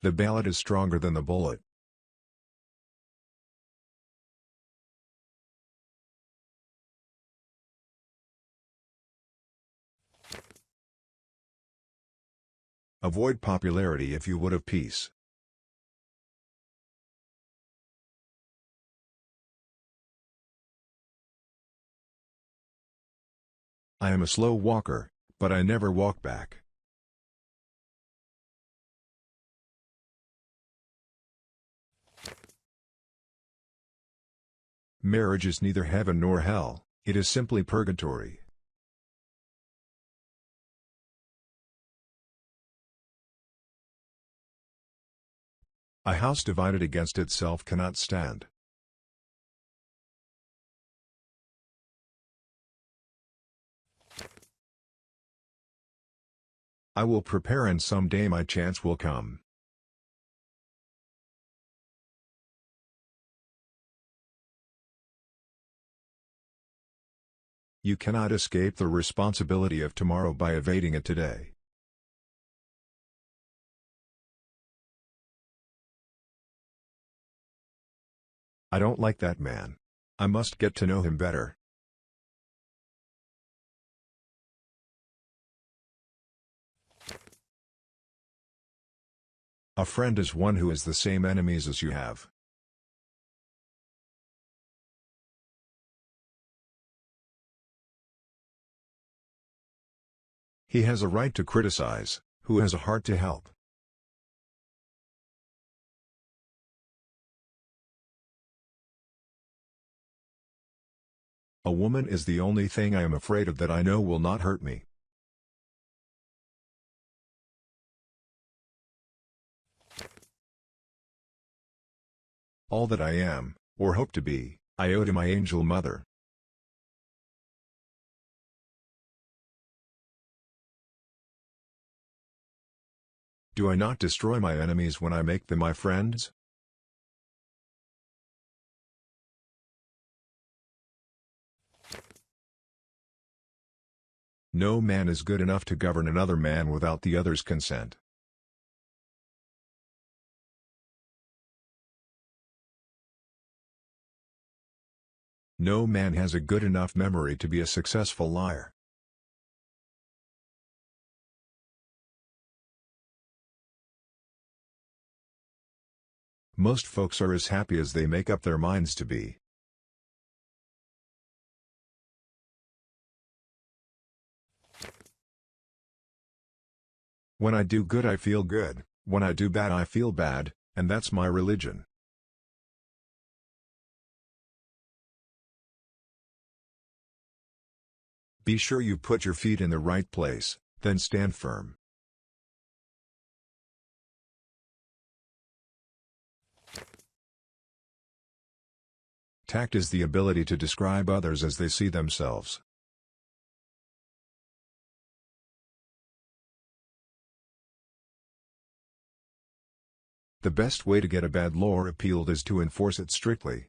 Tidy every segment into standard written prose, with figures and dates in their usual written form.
The ballot is stronger than the bullet. Avoid popularity if you would have peace. I am a slow walker, but I never walk back. Marriage is neither heaven nor hell, it is simply purgatory. A house divided against itself cannot stand. I will prepare and someday my chance will come. You cannot escape the responsibility of tomorrow by evading it today. I don't like that man. I must get to know him better. A friend is one who has the same enemies as you have. He has a right to criticize, who has a heart to help. A woman is the only thing I am afraid of that I know will not hurt me. All that I am, or hope to be, I owe to my angel mother. Do I not destroy my enemies when I make them my friends? No man is good enough to govern another man without the other's consent. No man has a good enough memory to be a successful liar. Most folks are as happy as they make up their minds to be. When I do good I feel good, when I do bad I feel bad, and that's my religion. Be sure you put your feet in the right place, then stand firm. Tact is the ability to describe others as they see themselves. The best way to get a bad law repealed is to enforce it strictly.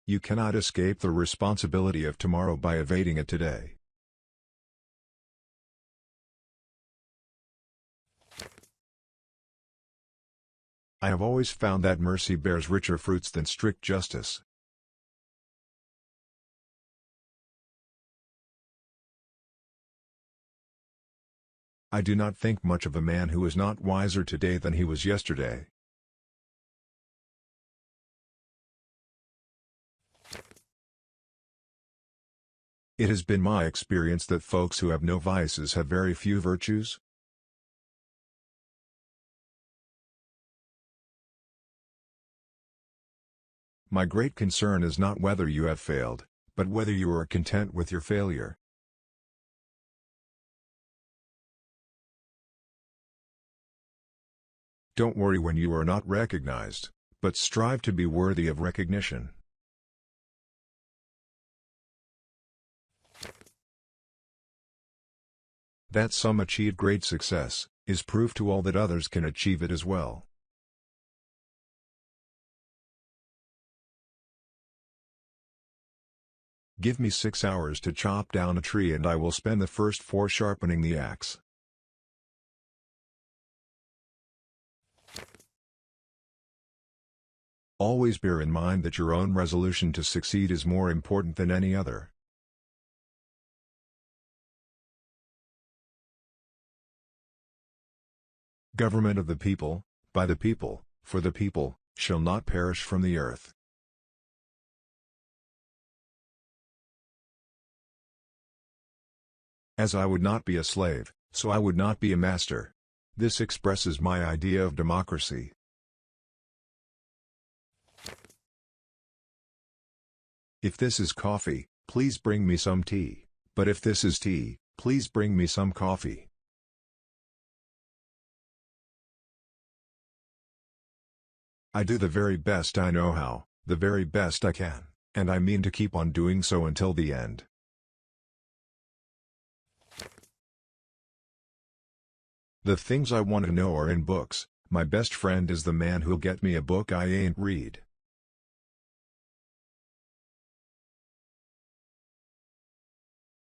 You cannot escape the responsibility of tomorrow by evading it today. I have always found that mercy bears richer fruits than strict justice. I do not think much of a man who is not wiser today than he was yesterday. It has been my experience that folks who have no vices have very few virtues. My great concern is not whether you have failed, but whether you are content with your failure. Don't worry when you are not recognized, but strive to be worthy of recognition. That some achieve great success, is proof to all that others can achieve it as well. Give me 6 hours to chop down a tree and I will spend the first 4 sharpening the axe. Always bear in mind that your own resolution to succeed is more important than any other. Government of the people, by the people, for the people, shall not perish from the earth. As I would not be a slave, so I would not be a master. This expresses my idea of democracy. If this is coffee, please bring me some tea, but if this is tea, please bring me some coffee. I do the very best I know how, the very best I can, and I mean to keep on doing so until the end. The things I want to know are in books. My best friend is the man who'll get me a book I ain't read.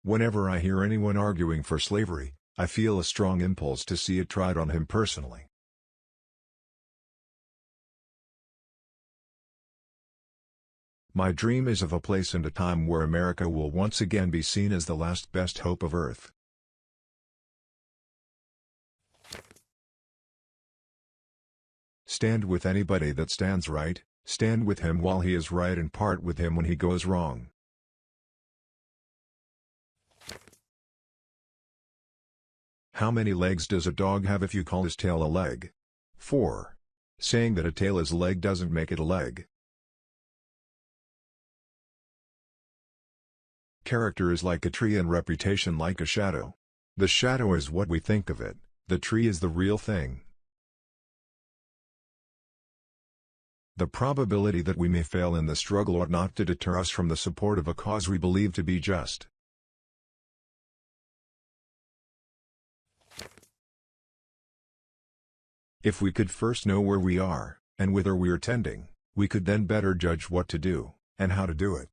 Whenever I hear anyone arguing for slavery, I feel a strong impulse to see it tried on him personally. My dream is of a place and a time where America will once again be seen as the last best hope of Earth. Stand with anybody that stands right, stand with him while he is right and part with him when he goes wrong. How many legs does a dog have if you call his tail a leg? 4. Saying that a tail is a leg doesn't make it a leg. Character is like a tree and reputation like a shadow. The shadow is what we think of it, the tree is the real thing. The probability that we may fail in the struggle ought not to deter us from the support of a cause we believe to be just. If we could first know where we are, and whither we are tending, we could then better judge what to do, and how to do it.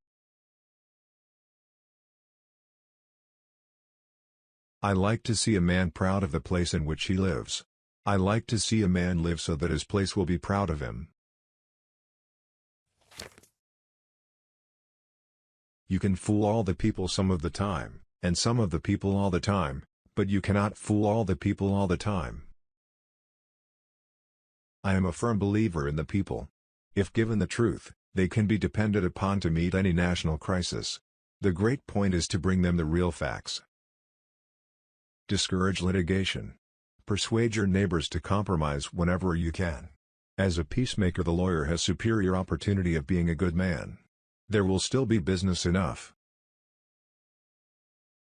I like to see a man proud of the place in which he lives. I like to see a man live so that his place will be proud of him. You can fool all the people some of the time, and some of the people all the time, but you cannot fool all the people all the time. I am a firm believer in the people. If given the truth, they can be depended upon to meet any national crisis. The great point is to bring them the real facts. Discourage litigation. Persuade your neighbors to compromise whenever you can. As a peacemaker, the lawyer has superior opportunity of being a good man. There will still be business enough.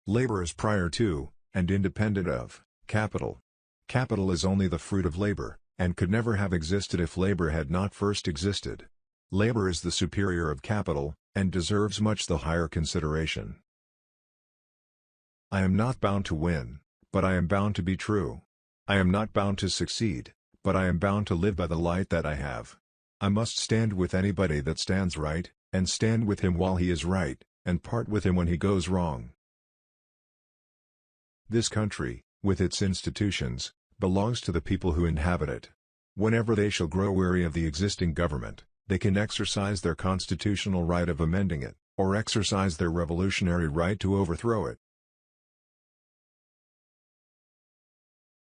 Labor is prior to, and independent of, capital. Capital is only the fruit of labor, and could never have existed if labor had not first existed. Labor is the superior of capital, and deserves much the higher consideration. I am not bound to win, but I am bound to be true. I am not bound to succeed, but I am bound to live by the light that I have. I must stand with anybody that stands right, and stand with him while he is right, and part with him when he goes wrong. This country, with its institutions, belongs to the people who inhabit it. Whenever they shall grow weary of the existing government, they can exercise their constitutional right of amending it, or exercise their revolutionary right to overthrow it.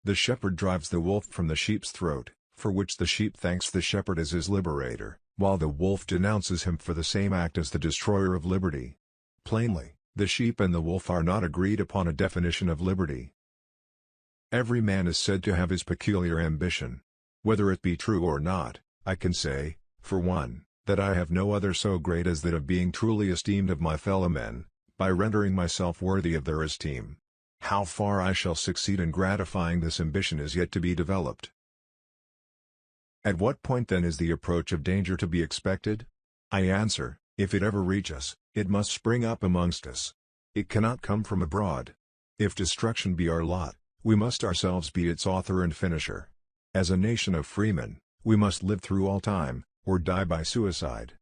The shepherd drives the wolf from the sheep's throat, for which the sheep thanks the shepherd as his liberator, while the wolf denounces him for the same act as the destroyer of liberty. Plainly, the sheep and the wolf are not agreed upon a definition of liberty. Every man is said to have his peculiar ambition. Whether it be true or not, I can say, for one, that I have no other so great as that of being truly esteemed of my fellow men, by rendering myself worthy of their esteem. How far I shall succeed in gratifying this ambition is yet to be developed. At what point then is the approach of danger to be expected? I answer, if it ever reach us, it must spring up amongst us. It cannot come from abroad. If destruction be our lot, we must ourselves be its author and finisher. As a nation of freemen, we must live through all time, or die by suicide.